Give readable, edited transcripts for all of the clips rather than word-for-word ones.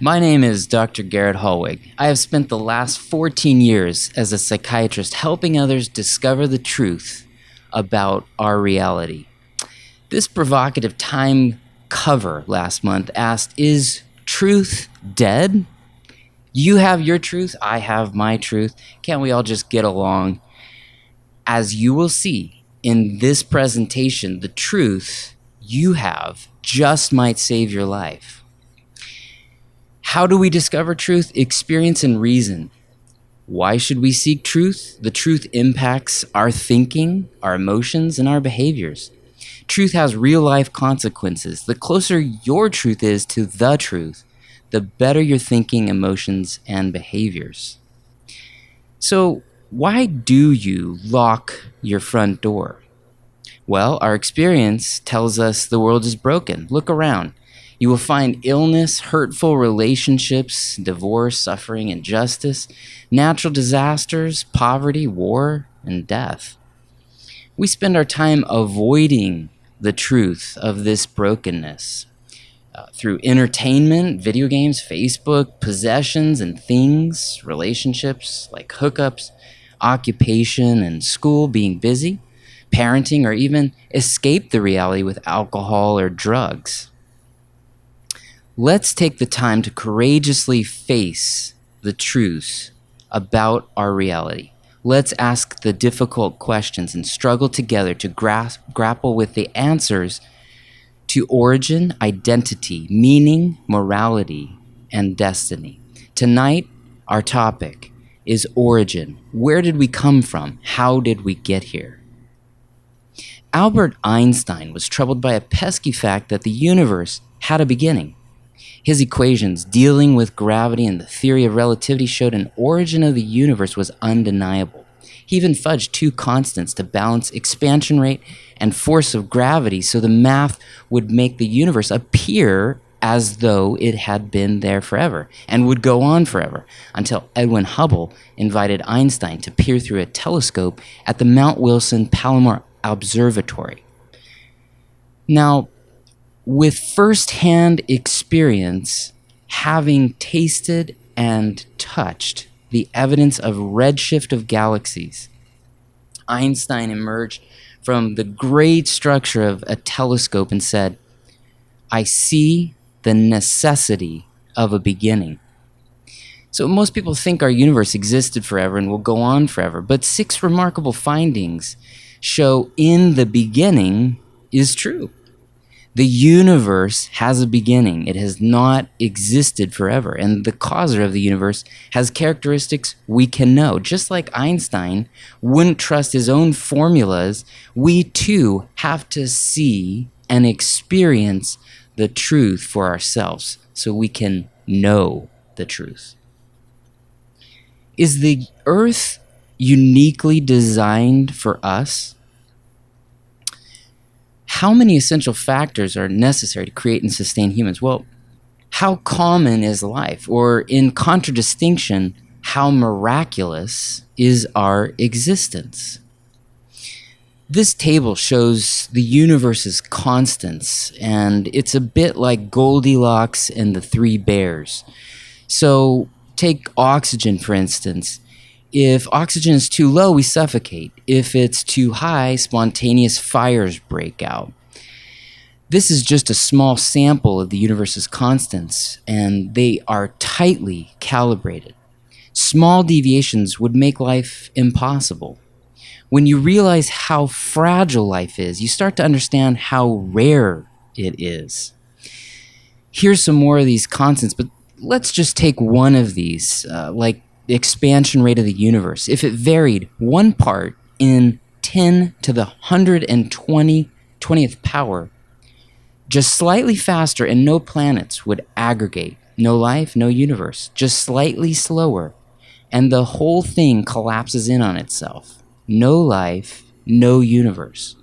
My name is Dr. Garrett Hallwig. I have spent the last 14 years as a psychiatrist helping others discover the truth about our reality. This provocative Time cover last month asked, is truth dead? You have your truth, I have my truth. Can't we all just get along? As you will see in this presentation, the truth you have just might save your life. How do we discover truth? Experience and reason. Why should we seek truth? The truth impacts our thinking, our emotions, and our behaviors. Truth has real-life consequences. The closer your truth is to the truth, the better your thinking, emotions, and behaviors. So, why do you lock your front door? Well, our experience tells us the world is broken. Look around. You will find illness, hurtful relationships, divorce, suffering, injustice, natural disasters, poverty, war, and death. We spend our time avoiding the truth of this brokenness through entertainment, video games, Facebook, possessions and things, relationships like hookups, occupation and school, being busy, parenting, or even escape the reality with alcohol or drugs. Let's take the time to courageously face the truths about our reality. Let's ask the difficult questions and struggle together to grapple with the answers to origin, identity, meaning, morality, and destiny. Tonight, our topic is origin. Where did we come from? How did we get here? Albert Einstein was troubled by a pesky fact that the universe had a beginning. His equations dealing with gravity and the theory of relativity showed an origin of the universe was undeniable. He even fudged two constants to balance expansion rate and force of gravity so the math would make the universe appear as though it had been there forever and would go on forever until Edwin Hubble invited Einstein to peer through a telescope at the Mount Wilson Palomar Observatory. Now, with first-hand experience, having tasted and touched the evidence of redshift of galaxies, Einstein emerged from the great structure of a telescope and said, I see the necessity of a beginning. So most people think our universe existed forever and will go on forever, but 6 remarkable findings show in the beginning is true. The universe has a beginning. It has not existed forever. And the causer of the universe has characteristics we can know. Just like Einstein wouldn't trust his own formulas, we too have to see and experience the truth for ourselves so we can know the truth. Is the earth uniquely designed for us? How many essential factors are necessary to create and sustain humans? Well, how common is life? Or in contradistinction, how miraculous is our existence? This table shows the universe's constants, and it's a bit like Goldilocks and the 3 bears. So take oxygen, for instance. If oxygen is too low, we suffocate. If it's too high, spontaneous fires break out. This is just a small sample of the universe's constants, and they are tightly calibrated. Small deviations would make life impossible. When you realize how fragile life is, you start to understand how rare it is. Here's some more of these constants, but let's just take one of these, like the expansion rate of the universe. If it varied 1 part in 10 to the 120th power, just slightly faster and no planets would aggregate. No life, no universe. Just slightly slower, and the whole thing collapses in on itself. No life, no universe.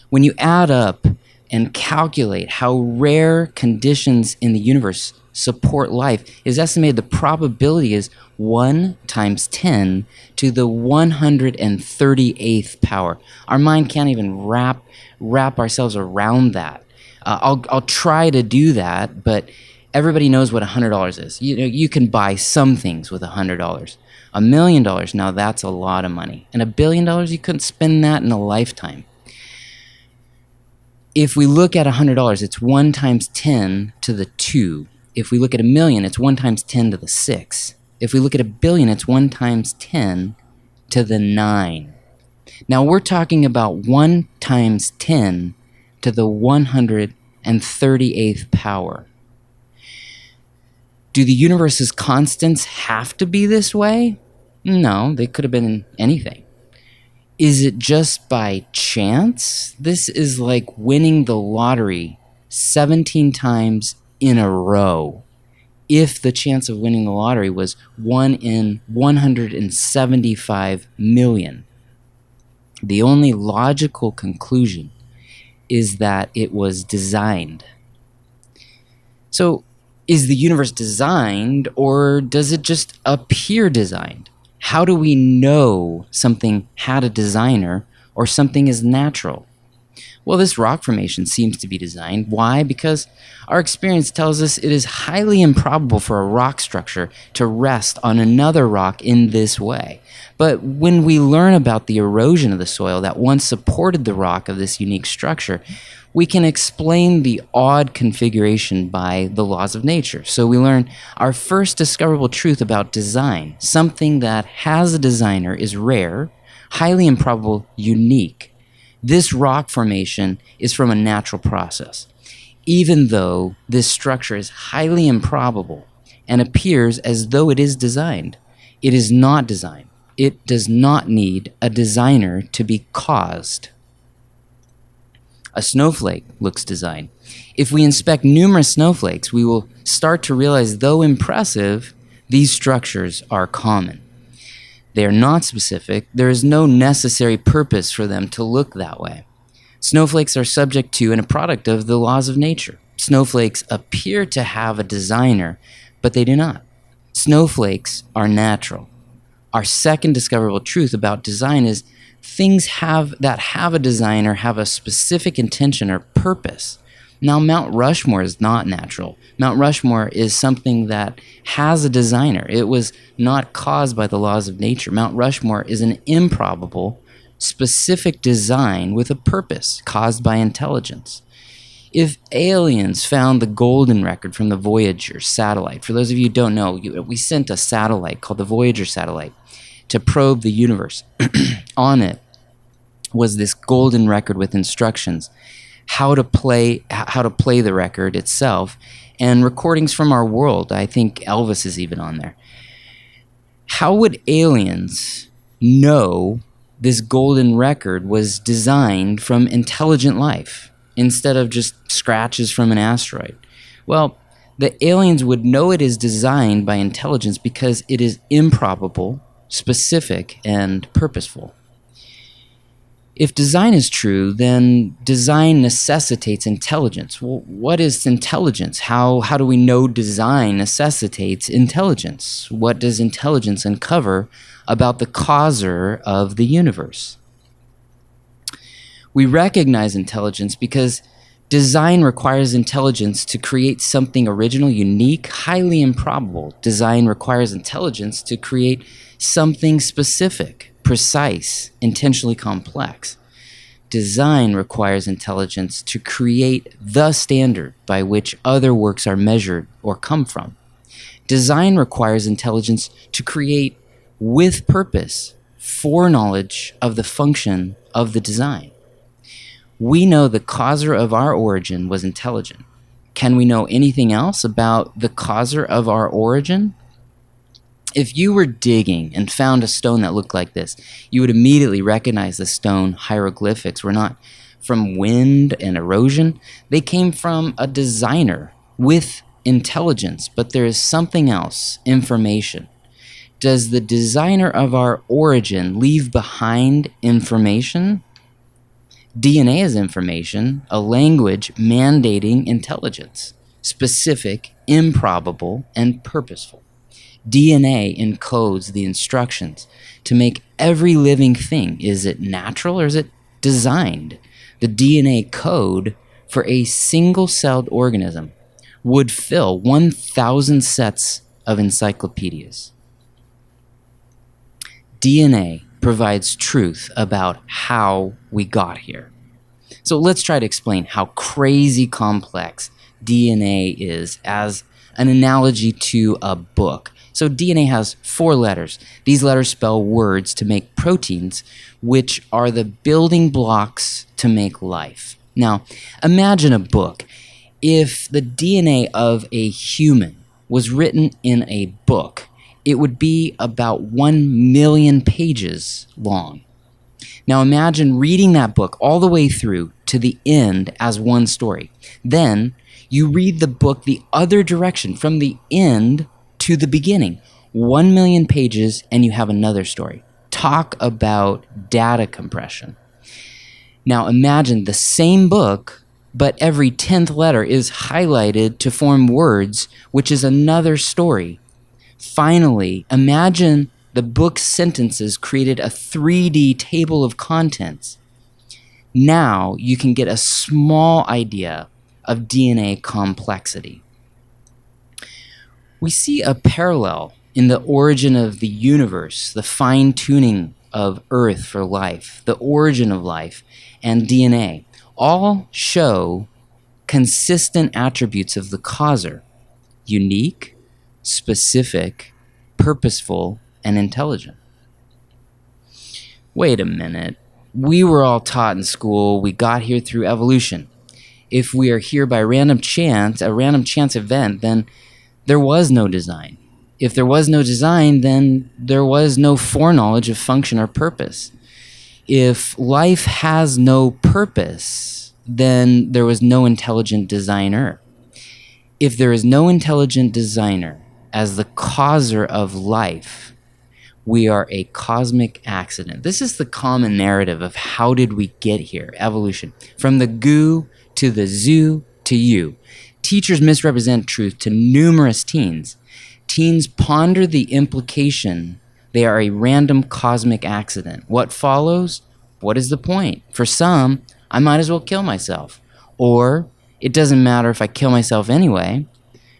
When you add up and calculate how rare conditions in the universe support life, is estimated the probability is 1 times 10 to the 138th power. Our mind can't even wrap ourselves around that. I'll try to do that, but Everybody knows what $100 is. You know, you can buy some things with $100. $1 million, now that's a lot of money. And $1 billion, you couldn't spend that in a lifetime. If we look at $100, it's 1 times 10 to the 2. If we look at $1 million, it's 1 times 10 to the 6. If we look at $1 billion, it's 1 times 10 to the 9. Now we're talking about 1 times 10 to the 138th power. Do the universe's constants have to be this way? No, they could have been anything. Is it just by chance? This is like winning the lottery 17 times in a row. If the chance of winning the lottery was 1 in 175 million. The only logical conclusion is that it was designed. So, is the universe designed, or does it just appear designed? How do we know something had a designer or something is natural? Well, this rock formation seems to be designed. Why? Because our experience tells us it is highly improbable for a rock structure to rest on another rock in this way. But when we learn about the erosion of the soil that once supported the rock of this unique structure, we can explain the odd configuration by the laws of nature. So we learn our first discoverable truth about design. Something that has a designer is rare, highly improbable, unique. This rock formation is from a natural process. Even though this structure is highly improbable and appears as though it is designed, it is not designed. It does not need a designer to be caused. A snowflake looks designed. If we inspect numerous snowflakes, we will start to realize, though impressive, these structures are common. They are not specific. There is no necessary purpose for them to look that way. Snowflakes are subject to and a product of the laws of nature. Snowflakes appear to have a designer, but they do not. Snowflakes are natural. Our second discoverable truth about design is things that have a designer have a specific intention or purpose. Now, Mount Rushmore is not natural. Mount Rushmore is something that has a designer. It was not caused by the laws of nature. Mount Rushmore is an improbable, specific design with a purpose caused by intelligence. If aliens found the golden record from the Voyager satellite, for those of you who don't know, we sent a satellite called the Voyager satellite to probe the universe. On it was this golden record with instructions, how to play the record itself, and recordings from our world. I think Elvis is even on there. How would aliens know this golden record was designed from intelligent life instead of just scratches from an asteroid? Well, the aliens would know it is designed by intelligence because it is improbable, specific, and purposeful. If design is true, then design necessitates intelligence. Well, what is intelligence? How do we know design necessitates intelligence? What does intelligence uncover about the causer of the universe? We recognize intelligence because design requires intelligence to create something original, unique, highly improbable. Design requires intelligence to create something specific, precise, intentionally complex. Design requires intelligence to create the standard by which other works are measured or come from. Design requires intelligence to create with purpose, foreknowledge of the function of the design. We know the causer of our origin was intelligent. Can we know anything else about the causer of our origin? If you were digging and found a stone that looked like this, you would immediately recognize the stone hieroglyphics were not from wind and erosion. They came from a designer with intelligence, but there is something else, information. Does the designer of our origin leave behind information? DNA is information, a language mandating intelligence, specific, improbable, and purposeful. DNA encodes the instructions to make every living thing. Is it natural or is it designed? The DNA code for a single-celled organism would fill 1,000 sets of encyclopedias. DNA provides truth about how we got here. So let's try to explain how crazy complex DNA is as an analogy to a book. So DNA has 4 letters. These letters spell words to make proteins, which are the building blocks to make life. Now, imagine a book. If the DNA of a human was written in a book, it would be about 1 million pages long. Now imagine reading that book all the way through to the end as one story. Then you read the book the other direction from the end to the beginning. 1 million pages and you have another story. Talk about data compression. Now imagine the same book, but every 10th letter is highlighted to form words, which is another story. Finally, imagine the book's sentences created a 3D table of contents. Now you can get a small idea of DNA complexity. We see a parallel in the origin of the universe, the fine-tuning of Earth for life, the origin of life, and DNA. All show consistent attributes of the causer: unique, specific, purposeful, and intelligent. Wait a minute. We were all taught in school we got here through evolution. If we are here by random chance, a random chance event, then there was no design. If there was no design, then there was no foreknowledge of function or purpose. If life has no purpose, then there was no intelligent designer. If there is no intelligent designer as the causer of life, we are a cosmic accident. This is the common narrative of how did we get here, evolution. From the goo to the zoo to you. Teachers misrepresent truth to numerous teens. Teens ponder the implication they are a random cosmic accident. What follows? What is the point? For some, I might as well kill myself. Or, it doesn't matter if I kill myself anyway.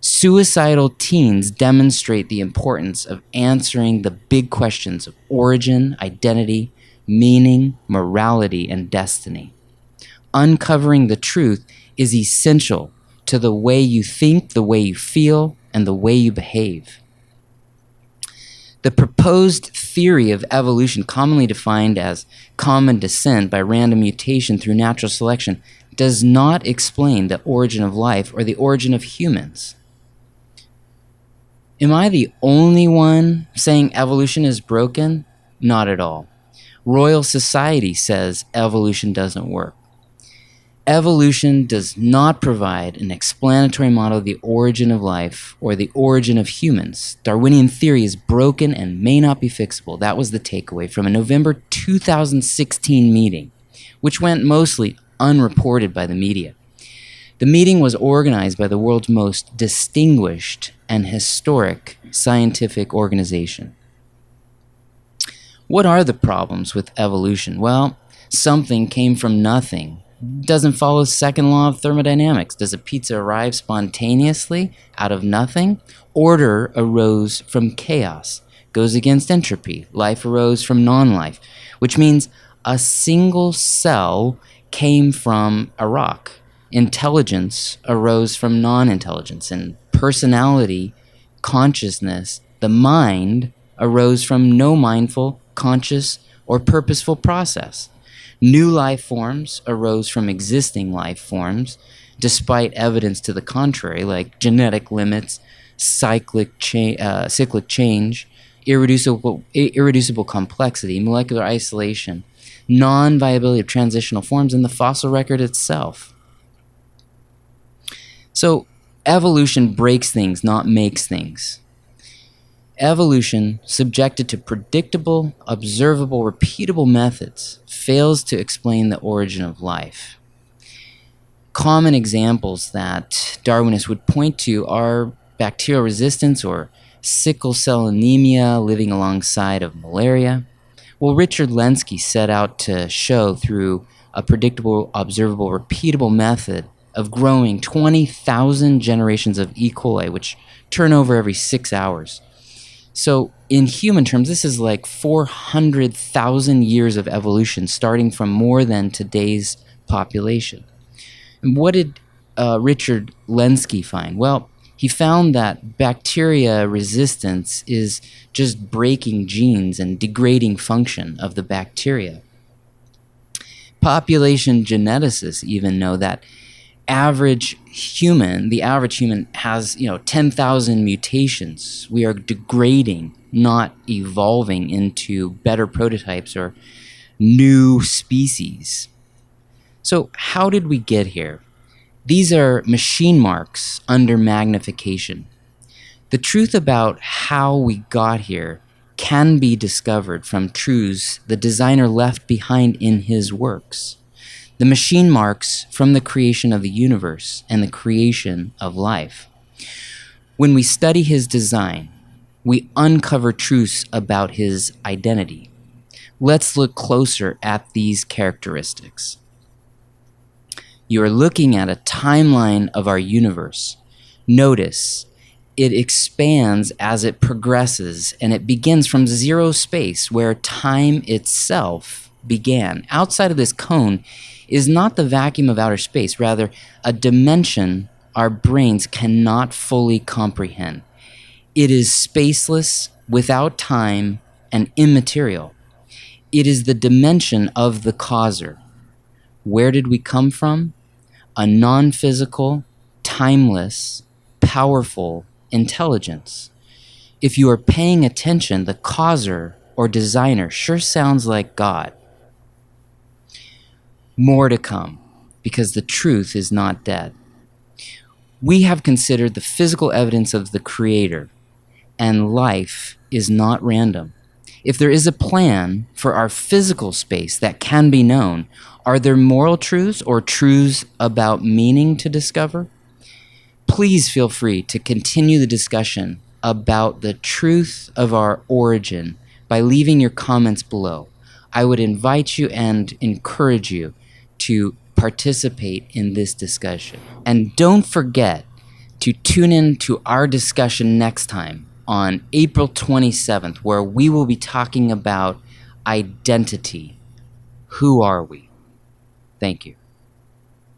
Suicidal teens demonstrate the importance of answering the big questions of origin, identity, meaning, morality, and destiny. Uncovering the truth is essential to the way you think, the way you feel, and the way you behave. The proposed theory of evolution, commonly defined as common descent by random mutation through natural selection, does not explain the origin of life or the origin of humans. Am I the only one saying evolution is broken? Not at all. Royal Society says evolution doesn't work. Evolution does not provide an explanatory model of the origin of life or the origin of humans. Darwinian theory is broken and may not be fixable. That was the takeaway from a November 2016 meeting, which went mostly unreported by the media. The meeting was organized by the world's most distinguished and historic scientific organization. What are the problems with evolution? Well, something came from nothing. Doesn't follow the second law of thermodynamics. Does a pizza arrive spontaneously out of nothing? Order arose from chaos. Goes against entropy. Life arose from non-life, which means a single cell came from a rock. Intelligence arose from non-intelligence, and personality, consciousness, the mind, arose from no mindful, conscious, or purposeful process. New life forms arose from existing life forms, despite evidence to the contrary, like genetic limits, cyclic change, irreducible complexity, molecular isolation, non-viability of transitional forms, and the fossil record itself. So evolution breaks things, not makes things. Evolution, subjected to predictable, observable, repeatable methods, fails to explain the origin of life. Common examples that Darwinists would point to are bacterial resistance or sickle cell anemia living alongside of malaria. Well, Richard Lenski set out to show through a predictable, observable, repeatable method of growing 20,000 generations of E. coli, which turn over every 6 hours. So in human terms, this is like 400,000 years of evolution, starting from more than today's population. And what did Richard Lenski find? Well, he found that bacteria resistance is just breaking genes and degrading function of the bacteria. Population geneticists even know that the average human has 10,000 mutations. We are degrading, not evolving into better prototypes or new species. So how did we get here? These are machine marks under magnification. The truth about how we got here can be discovered from truths the designer left behind in his works. The machine marks from the creation of the universe and the creation of life. When we study his design, we uncover truths about his identity. Let's look closer at these characteristics. You are looking at a timeline of our universe. Notice it expands as it progresses, and it begins from zero space, where time itself began. Outside of this cone is not the vacuum of outer space, rather a dimension our brains cannot fully comprehend. It is spaceless, without time, and immaterial. It is the dimension of the causer. Where did we come from? A non-physical, timeless, powerful intelligence. If you are paying attention, the causer or designer sure sounds like God. More to come, because the truth is not dead. We have considered the physical evidence of the Creator, and life is not random. If there is a plan for our physical space that can be known, are there moral truths or truths about meaning to discover? Please feel free to continue the discussion about the truth of our origin by leaving your comments below. I would invite you and encourage you to participate in this discussion. And don't forget to tune in to our discussion next time on April 27th, where we will be talking about identity. Who are we? Thank you.